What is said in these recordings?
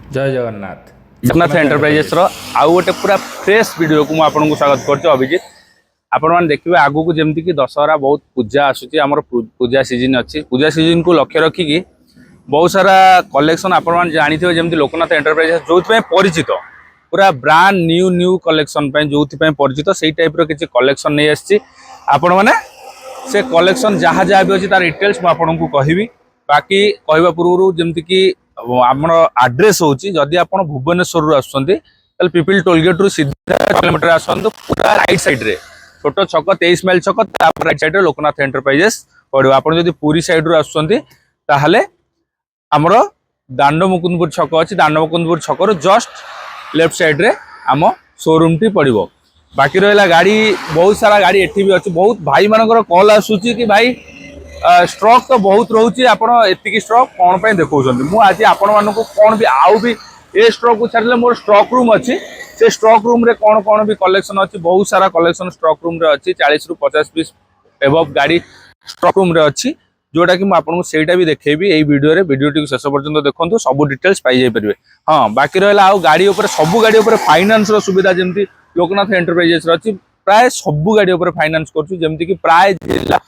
जय जगन्नाथ। जगन्नाथ एंटरप्राइजेस आउ गोटे पूरा फ्रेश वीडियो को आपको स्वागत कर अभिजीत। आपण मैंने देखिए आगू को जमती कि दशहरा बहुत पूजा आसूची आमर पूजा सीजन अच्छी पूजा सीजन को लक्ष्य रखिकी बहुत सारा कलेक्शन आपण जानी जमी लोकनाथ एंटरप्राइजेस जो परिचित पूरा ब्रांड न्यू न्यू कलेक्शन जो परिचित से टाइप किसी कलेक्शन नहीं आसी आपण मैंने से कलेक्शन जहाँ जहाँ भी अच्छी तार डिटेल्स मुझे कहबी। बाकी कहवा पूर्व जमती कि आम आड्रेस हूँ जदि आप भुवनेश्वर आसुँच पिपिल टोलगेट रु सीधा किलोमीटर आसतु पूरा राइट साइड रे छोट छक 23 माइल छक राइट साइड रे लोकनाथ एंटरप्राइजेस पड़ो। आप पुरी साइड रु आसुँच ताहले आमर दांड मुकुंदपुर छक अच्छी दांड मुकुंदपुर छक जस्ट लेफ्ट साइड रे आम शोरूम टी पड़ो। बाकी रहा गाड़ी बहुत सारा गाड़ी एठी भी अच्छी बहुत भाई मानकर कॉल आसूची कि भाई स्ट्रक तो बहुत रोचे आपड़ी स्ट्रक कौन पे देखा मुझे आपण मानक कौन भी आउ भी ए स्ट्रक को छाड़े मोर स्ट्रक रूम अच्छी से स्ट्रक रूम रे कौन कौन भी कलेक्शन अच्छी बहुत सारा कलेक्शन स्ट्रक रूम रे अच्छी 40 रु 50 पीस एबव गाड़ी स्ट्रक रूम रे अच्छी जोटा कि मुझे भी देखेबी यही वीडियो टी शेष पर्यंत देखो सब डिटेल्स पाई जाई परिबे। हाँ बाकी रहा आउ गाड़ी उपर सब गाड़ी उपर फाइनेंस रो सुविधा जमती लोकनाथ एंटरप्राइजेस अच्छी प्राय सब गाड़ी उपर फाइनेंस करछि कि प्राय जिला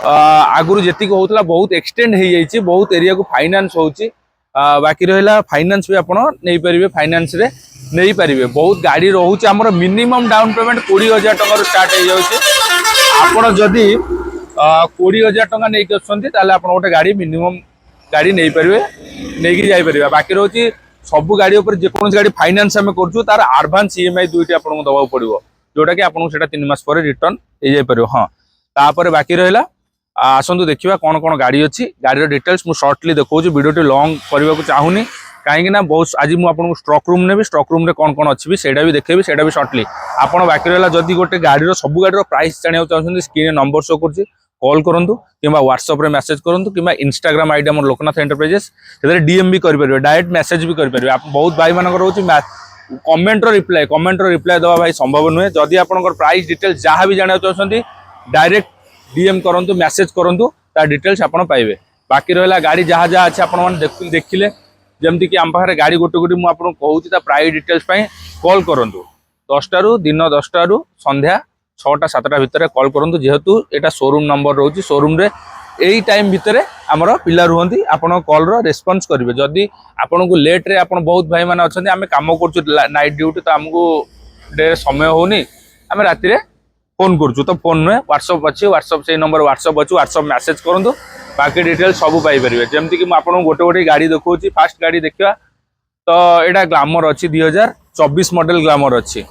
आगुरी जी होता बहुत एक्सटेंड हो जाइए बहुत एरिया को फाइनेंस होची। बाकी रहा फाइनेंस भी आप नहीं पारे फाइनेंस रे नहीं पारे बहुत गाड़ी रोचे आमर मिनिमम डाउन पेमेंट 20,000 टकर स्टार्ट हो जाए जदि 20,000 टका नहीं आप गोटे गाड़ी मिनिमम गाड़ी नहीं पारे नहीं जापर। बाकी रोचे सब गाड़ी उपर जेकोसी गाड़ी फाइनेंस आम कर तार एडवांस ईएमआई दुईटी आपको दबा पड़ो जोटा कि आपको 3 मास पर रिटर्न हो जापर। हाँ तापर बाकी रहा आसतु देखा कौन कौन गाड़ी अच्छी गाड़ी डिटेल्स मुझे सर्टली देखा वीडियो लंग करने को चाहूनी कहीं बहुत आज मुझे स्ट्रक रूम ने स्ट्रक रूम कौन कौन अच्छी सेटा भी देखेबी सेटा भी सर्टली आपड़ बाकी रहा जदि गोटे गाड़ी सब गाड़ी प्राइस जाना चाहते स्क्रीन नंबर शो कर कॉल करूँ कि व्हाट्सएप रे मैसेज करूँ कि इंस्टाग्राम आईडी आम लोकनाथ एंटरप्राइजेस डीएम भी करेंगे डायरेक्ट मैसेज भी करेंगे। आप बहुत भाई मान रोचे कमेंट रिप्लाई दवा भाई संभव नुहे जदि आप प्राइस डिटेल्स जहाँ भी जाना चाहते डायरेक्ट डीएम करंतु मैसेज करंतु ता डिटेल्स आपन पाइबे। बाकी रहा गाड़ी जहाँ जहाँ अच्छे आप देखिले जमती कि आम पाखे गाड़ी गोटे गोटे मुझे कहूँ प्राइस डिटेल्स कॉल करंतु 10टा रु दिन 10टा रु संध्या 6टा 7टा भितर कॉल करंतु जेहेतु एटा शोरूम नंबर रोची शोरूम रे यही टाइम भितर आमर पिला रुहंती आपण कॉल रो रेस्पॉन्स करेंगे। जदि आपन को लेट रे आपन बहुत भाई माने अछंती आमे काम करछु नाइट ड्यूटी तो आमको डे समय होनी आमे राति रे फोन करूँ तो फोन नुहे व्हाट्सअप अच्छी व्हाट्सअप से नंबर व्हाट्सअप अच्छी व्हाट्सअप मैसेज करूँ बाकी डिटेल सब पाइपर। जमती कि आपको गोटे गोटे गाड़ी देखा फास्ट गाड़ी देखा तो यहाँ ग्लामर अच्छी 2024 मॉडल ग्लामर अच्छी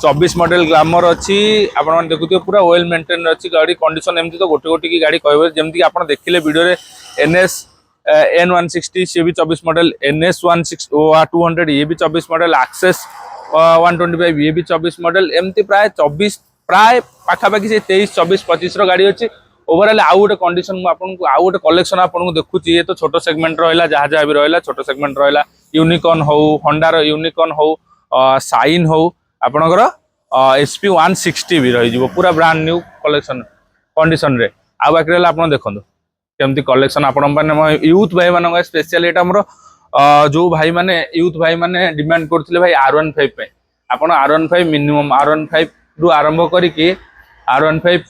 24 मॉडल ग्लामर अच्छी आप देखुए पूरा वेल मेंटेन अच्छी गाड़ी कंडीशन एमती तो गोटे गोटे की गाड़ी कह जमती आप देखिले वीडियो NS N160 सी भी 24 मॉडल NS 200 ये भी 24 मॉडल एक्सेस 125 ये भी 24 मॉडल एमती प्राय 24 प्राय पाखापाखि से 23 24 25 गाड़ी अच्छी ओवरऑल आउ गोटे कंडीशन आपको आउ गोटे कलेक्शन आपको देखुची ये तो छोट सेगमेंट रहा जहाँ जहाँ भी रहा छोट सेगमेंट रहा यूनिकॉर्न हो होंडार यूनिकॉर्न हो साइन हो आपणकर SP 160 भी रही पूरा ब्रांड न्यू कलेक्शन कंडीशन रे। आ बाकी रहा आप देखो केमती कलेक्शन आपण यूथ भाई मान स्पेशल यहाँ जो भाई माने यूथ भाई माने डिमांड करते भाई R15 पे आपन R15 मिनिमम R15 रु आरंभ करिके R15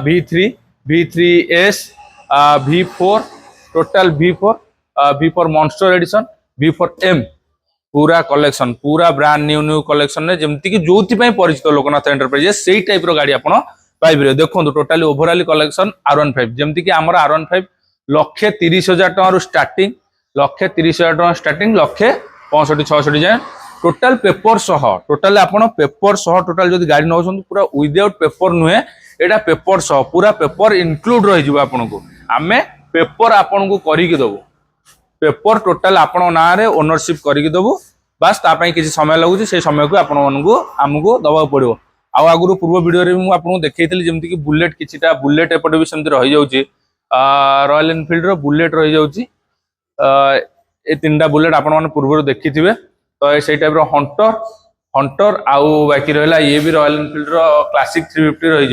V3 V3S V4 total V4 monster addition V4M पूरा कलेक्शन पूरा ब्रांड न्यू न्यू कलेक्शन ने जमती कि जो परिचित लोकनाथ एंटरप्राइजेस से टाइप रो गाड़ी आपन पाइबे। देखो टोटाली ओवरऑल कलेक्शन R15 जमती कि आमर R15 1,30,000 टका स्टार्टिंग 1,30,000 टका स्टार्टिंग 1,65,66 जाए टोटाल पेपर सह टोटाल आपन पेपर सह टोटाल जदि गाड़ी नौ पूरा विदाउट पेपर नुहे एटा पेपर सह पूरा पेपर इनक्लूड रही आपको आमे पेपर आपन को करिक दबु पेपर टोटाल आपण ना रे ओनरशिप करिक दबु बास तापाई किसी समय लगुच से समय को आपण मानकु आमको दबा पड़ो। आउ आगु पूर्व वीडियो रे मु आपन देखैतली जेमति कि बुलेट किछिटा बुलेट एपटे भी सेमति रही जाउची रॉयल एनफील्ड रो बुलेट रही जाउची ए तीनटा बुलेट आपण मान पूर्व देखिथिबे तो से टाइप हंटर आउ बाकी रहा ये भी रॉयल एनफील्ड रो क्लासिक 350 रही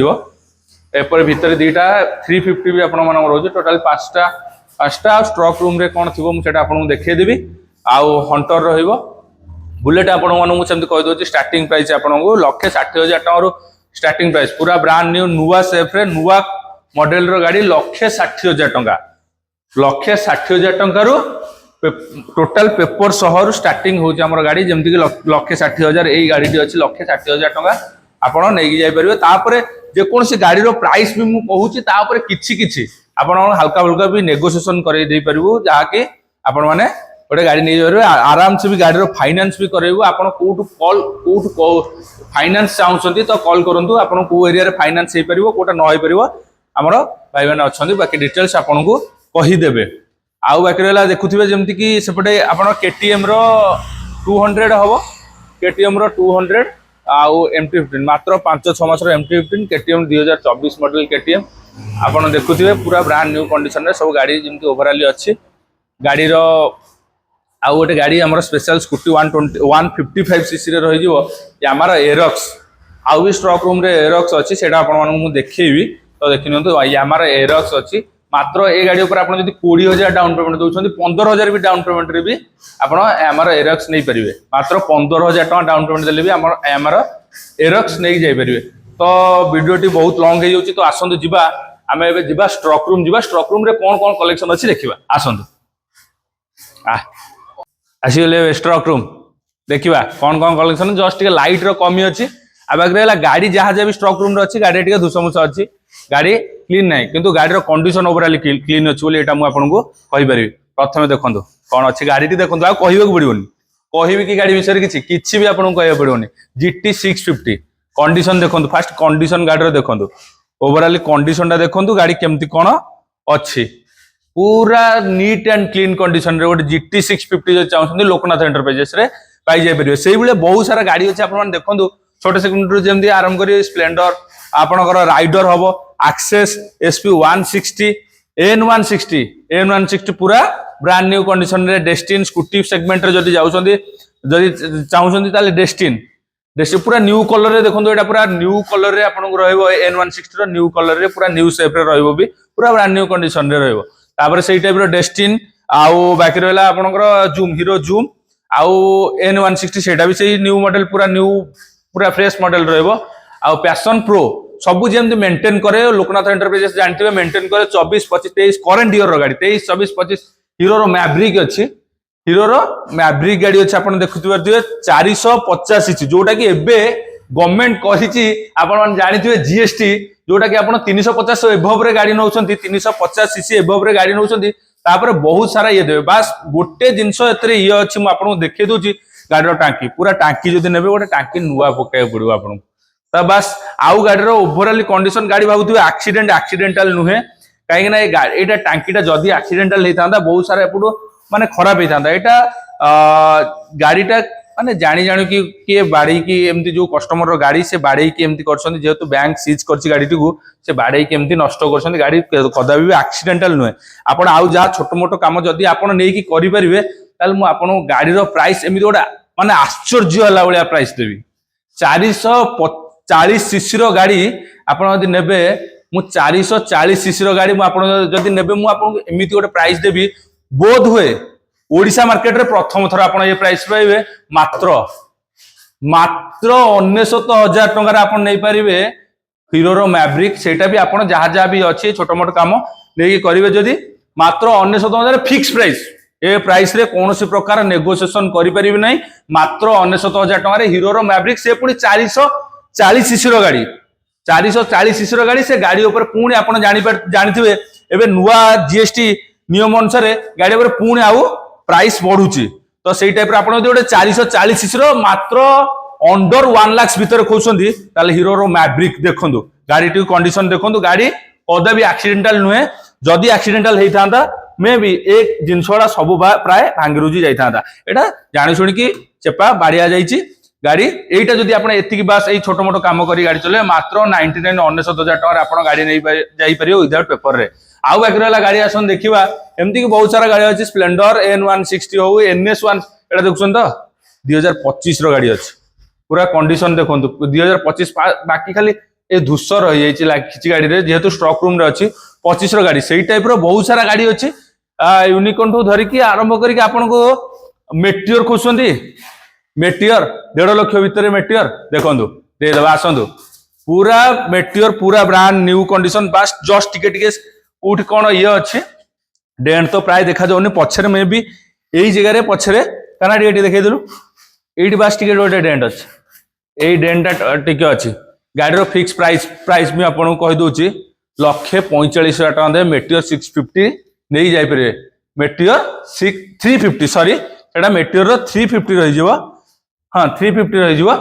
एपर भितर दीटा 350 भी आपण मान रोज टोटल 5टा स्ट्रक रूम रे कौन थी मुझे आपको देखदेवी आउ हंटर रहिबो बुलेट आपण मानू सेमती कहि दोची स्टार्टिंग प्राइस आपनको 1,60,000 टका स्टार्टिंग प्राइस पूरा ब्रांड न्यू नुवा सेफ रे नुवा मॉडल रो गाड़ी 1,60,000 टका 1,60,000 टका रो टोटल पेपर सहर स्टार्टिंग होची हमर गाड़ी जेमती कि 1,60,000 एई गाड़ी टी अछि 1,60,000 टका आपण नै जाई परिबे तापरे जे कोन से गाड़ी रो प्राइस भी मु कहूची तापरे किछि आपण हल्का हल्का भी नेगोशिएशन करे दे परिबो जहा कि आपण माने गोटे गाड़ी नहीं जाए आराम से भी गाड़ी फाइनेंस भी करेबू आपण कोठू फाइनेंस चाहते तो कॉल करूँ आपन को एरिया रे फाइनेंस हो पार कोटा न हो पार आमर भाई मैंने अच्छा बाकी डिटेल्स आपन को कहीदेवे आउ बाकी रहा देखुवे जमती कि सेपटे आप केटीएम रो 200 हम केटीएम रो 200 आउ MT-15 मात्र 5-6 मास MT-15 केटीएम 2024 मॉडल केटीएम आपन देखुवे पूरा ब्रांड न्यू कंडीशन रे सब गाड़ी जमती ओवरऑल अच्छी गाड़ी रो आउ गोटे गाड़ी आम स्पेशल स्कूटी 155 सीसी रे रही यामार एरक्स आउ भी स्ट्रक रूम रे एरक्स अच्छी से देखी तो देखी यामार एरक्स अच्छी मात्र ए गाड़ी ऊपर आप 20,000 डाउन पेमेंट दौरान 15,000 भी डाउन पेमेंट रे भी आपर एरक्स नहीं पारे मात्र 15,000 टका डाउन पेमेंट देले भी आमर एरक्स नहीं जाई पारे तो वीडियोटी बहुत लॉन्ग हो तो आसतु जीवा आम ए जीवा स्ट्रक रूम रे कौन कौन कलेक्शन अच्छी देखा आसतु आसीगले स्ट्रक रूम देखा कौन कौन कलेक्शन जस्ट टे लाइट रो कमी अच्छी बाकी गाड़ी जहाँ जहाँ भी स्ट्रक रूम अच्छी गाड़ी टे धूसमुस अच्छी गाड़ी क्लीन ना कि गाड़ी कंडीशन ओवरऑल क्लीन अच्छी बोली एटा आपको कहीपरि प्रथम देखो कौन अच्छी गाड़ी देखो आ कहबे पड़ोनी कहि कि गाड़ी विषय किसी भी आपको कह पड़ोनी GT 650 कंडीशन देखो फास्ट कंडीशन गाड़ी देखो ओवरऑल कंडीशन देखो गाड़ी केमती कौन अच्छी पूरा नीट एंड क्लीन कंडीशन रे गोटे GT 650 जो चाहते लोकनाथ एंटरप्राइजेस रे पाई जाय परिबे सेही बेले बहुत सारा गाड़ी अछि आपन देखंतु छोटे सेकंड जेमती आरंभ करी स्प्लेंडर आपनकर राइडर हबो एक्सेस SP 160 N160 पूरा ब्रांड न्यू कंडीशन रे डेस्टिन स्कूटी सेगमेंट रे जदी जाउछंदी जदी चाहउछंदी ताले डेस्टिन पूरा न्यू कलर रे देखंतु एटा पूरा न्यू कलर रे आपन को रहइबो N160 रो न्यू कलर रे पूरा न्यू शेप रे रहइबो भी पूरा ब्रांड न्यू कंडीशन रे रहइबो तापर सेही टाइप रो डेस्टिन आउ बाकी रहला आपनकर जूम हीरो जूम आउ N160 सेटा भी सेही न्यू मॉडल पूरा फ्रेश मॉडल रहइबो आउ पैशन प्रो सब जेमती मेंटेन करे लोकनाथ एंटरप्राइजेस जानथिबे मेंटेन करे 24 25 23 करंट ईयर रो गाड़ी 23 24 25 हीरो रो मैवरिक अछि हीरो रो मैवरिक गाड़ी अछि आपन देखुथिबे 450 सीसी जोटा कि एबे गवर्नमेंट कहिछि आपन मान जानिथिबे जीएसटी जोटा कि आपन 350 एभव रे गाड़ी नउछंती 350 सीसी एभव रे गाड़ी नउछंती तापर बहुत सारा ये देबे बस गोटे जिंस एतरे ये अछि म आपन देखै दोछि गाड़ी रो टांकी पूरा टांकी जदि नेबे गोटे टांकी नुवा पकाय पड़िबो आपन त बस आउ गाड़ी रो ओवरऑल कंडीशन गाड़ी भाबुथिबे एक्सीडेंटल नुहे काहे ना एटा टांकीटा जदि एक्सीडेंटल हेतांदा बहुत सारा एपुडो माने खराब हेतांदा एटा गाड़ीटा माने जानी कि किए बाड़ी की एमती जो कस्टमर रो गाड़ी से बाड़ी की एमती करछन जेहेतु बैंक सीज करछि गाड़ीटी को से बाड़ी की एमती नष्ट करछन गाड़ी कदाबी भी एक्सीडेंटल नुहे आपण आउ जा छोट मोटो काम जदि आपण नै कि करि परिबे ताल मु आपण गाड़ी रो प्राइस एमती गोटा माने आश्चर्य हला बलिया प्राइस देबी 440 सीसी रो गाड़ी आपण जदि नेबे मु 440 सीसी रो गाड़ी मु आपण जदि नेबे मु आपण एमती गोटे प्राइस देबी बोध हुए ओडिशा मार्केट रे प्रथम थर आपण ये प्राइस पाइबे मात्र 99,000 टंका आपण नै परिबे हीरो रो मैवरिक सेटा भी आपण जहा जहा भी अछि छोटो मोटो काम लेके करिवे जदी मात्र 99,000 फिक्स प्राइस ए प्राइस रे कोनोसी प्रकार नेगोशिएशन करि परिबे नै मात्र 99,000 टंका रे हीरो रो मैवरिक से पुनी 440 सीसी रो गाड़ी 440 सीसी रो गाड़ी से गाड़ी ऊपर पुनी आपण जानिथिबे एबे नुवा जीएसटी नियम अनुसार गाड़ी ऊपर पुनी आउ प्राइस बढ़ुची तो सेही टाइप रे आपण गोटे 440 सीसी रो मात्र अंडर 1 लाख भीतर खोजछंती ताले हीरो रो मैवरिक देखंतु गाड़ी टी कंडीशन देखंतु गाड़ी कदा भी एक्सीडेंटल नुहे जदी एक्सीडेंटल हेइथांदा मे भी एक जिनसोडा सब प्राय भांगिरुजी जाइथांदा एटा जानि सुनि कि चेपा बाड़िया जाइची गाड़ी एटा जदी आपण एतिकी बास एई छोटो मोटो काम करी गाड़ी चले मात्र 99,000 टका आपण गाड़ी नै जाई परियो विदाउट पेपर रे आउ बाकी रहला गाड़ी आसन देखिबा एमती कि बहुत सारा गाड़ी अछि स्प्लेंडर N160 हो NS1 एटा देखछन त 2025 रो गाड़ी अछि पूरा कंडीशन देखंतु 2025 बाकी खाली ए धूसर रही जाइछि लागिछि गाड़ी रे जेहेतु स्टॉक रूम रे अछि 25 रो गाड़ी सेही टाइप रो बहुत सारा गाड़ी अछि यूनिकॉर्न ठो धरि कि आरंभ करी कि आपन को मेटियर खोजुଛନ୍ତି मेटियर 1.5 लाख भितर मेटियर देखंतु दे दबा आसंतु पूरा मेटियर पूरा ब्रांड न्यू कंडीशन बास जस्ट टिके कोठी कोन ये अछि डेंट तो प्राय देखा जाउनी पछरे में भी एई जगह रे पछरे काना टिके देखै देलु एठी बास टिके गोटे डेंट अछि एई डेंट टिके अछि गाड़ी रो फिक्स प्राइस भी आपन को कहि दोछि 1,45,000 टका दे मेटियर 650 नहीं जाई परे मेटियर 350 सॉरी एटा मेटियर रो 350 रहि जिवो हां 350 रहि जिवो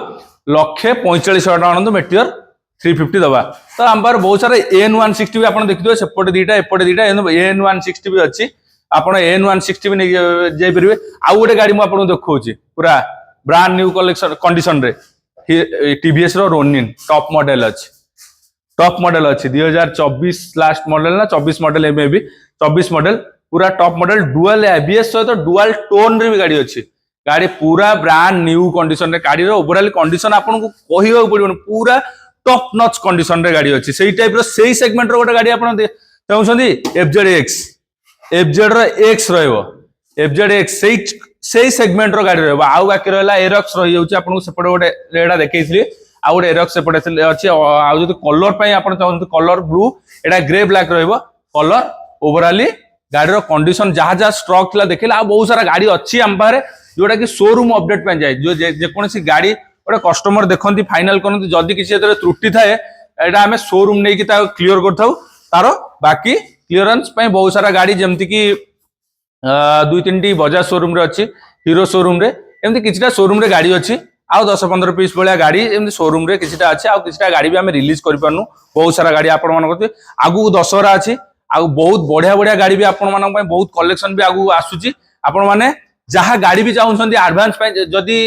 1,45,000 टका आनंद मेटियर 350 दबा तो हम पर बहुत सारे N160 भी आपन देखियो सेपटे दीटा एपटे दीटा N160 भी अछि आपन N160 भी नहीं जाई परबे आ गोटे गाड़ी म आपन देखौछि पूरा ब्रांड न्यू कलेक्शन कंडीशन रे टीवीएस रो रोनिन टॉप मॉडल अछि 2024 लास्ट मॉडल ना 24 मॉडल एमे भी 24 मॉडल पूरा टॉप मॉडल डुअल एबीएस सहित डुअल टोन रे भी गाड़ी अछि गाड़ी पूरा ब्रांड न्यू कंडीशन रे गाड़ी रो ओवरऑल कंडीशन आपन को कहियो पड़िबन पूरा टॉप नॉच कंडीशन रे गाड़ी अछि सेही टाइप रो सेही सेगमेंट रो गोटे गाड़ी आपन चाहउछंदी एफजेड रो एक्स रहइबो एफजेड एक्स सेही सेगमेंट रो गाड़ी रहइबो आउ बाकी रहला एरक्स रहि जाउची आपन को सेपटे गोटे रेडा देखैथली आ गोटे एरक्स सेपटे अछि आ जति कलर पई आपन चाहउछंदी कलर ब्लू एटा ग्रे ब्लैक रहइबो कलर ओवरऑली गाड़ी रो कंडीशन जहा जहा स्टॉक थिला देखिला आ बहुत सारा गाड़ी अछि हम पारे जोटा कि शोरूम अपडेट पे जाय जो जे कोनसी गाड़ी गोटे कस्टमर देखंती फाइनल करंती जदी किसी एतरे त्रुटि थाए एटा हमें शोरूम नै कि ता क्लियर करथाउ तारो बाकी क्लियरेंस पे बहुत सारा गाड़ी जेमति कि 2-3 टी बजाज शोरूम रे अछि हीरो शोरूम रे एमति किछटा शोरूम रे गाड़ी अछि आउ 10-15 पीस भलिया गाड़ी एमति शोरूम रे किछटा अछि आउ किछटा गाड़ी भी हमें रिलीज करि पारनु बहुत सारा गाड़ी आपन मन करते आगु दशहरा अछि आउ बहुत बढ़िया बढ़िया गाड़ी भी आपन मन पे बहुत कलेक्शन भी आगु आसुची आपन माने जहा गाड़ी भी चाहउछंदी एडवांस पे जदी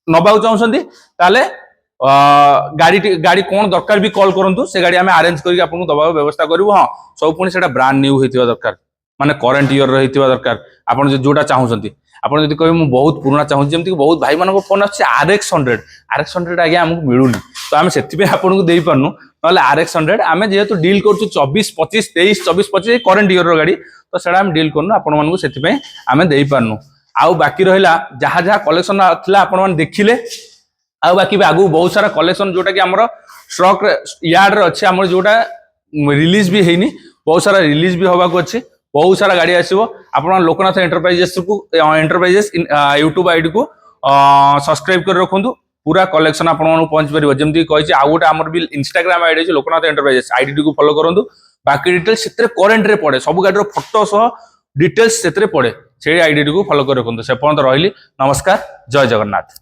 नबाउ चाहउछंदी ताले गाड़ी कोन दरकार भी कॉल करंतु से गाड़ी हमें अरेंज करके आपन को दबाव व्यवस्था करबो हां सब पुनी सेटा ब्रांड न्यू होइतिबा दरकार माने करंट ईयर रहितिबा दरकार आपन जोटा चाहउछंती आपन जदी कहबे मु बहुत पुराना चाहउ जेमति बहुत भाई मानको फोन अछि RX100 आगे हमकु मिलुनी तो हमें सेति पे आपन को देई पारनु नले RX100 हमें जेहेतु डील करछु 24-25 करंट ईयर रो गाड़ी तो सेटा हम डील करनु आपन मानको सेति पे हमें देई पारनु आउ बाकी रहिला जहा जहा कलेक्शन थिला आपन मान देखिले आउ बाकी भी आगु बहुत सारा कलेक्शन जोटा कि हमरो स्टॉक यार्ड रे अछि हमर जोटा रिलीज भी हेनी बहुत सारा रिलीज भी होबा को अछि बहुत सारा गाड़ी आसीबो आपन लोकनाथ एंटरप्राइजेस यूट्यूब आईडी को सब्सक्राइब कर रखंतु पूरा कलेक्शन आपन मन पहुंच परिबो जेमति कहिछि आ गोटे हमर भी इंस्टाग्राम आईडी अछि लोकनाथ एंटरप्राइजेस आईडी को फॉलो करंतु बाकी डिटेल्स सेतरे करंट रे पड़े सब गाड़ी रो फोटो सह डिटेल्स सेतरे पड़े से आईडी को फॉलो कर रखंतु से पर्यंत रहिली नमस्कार जय जगन्नाथ।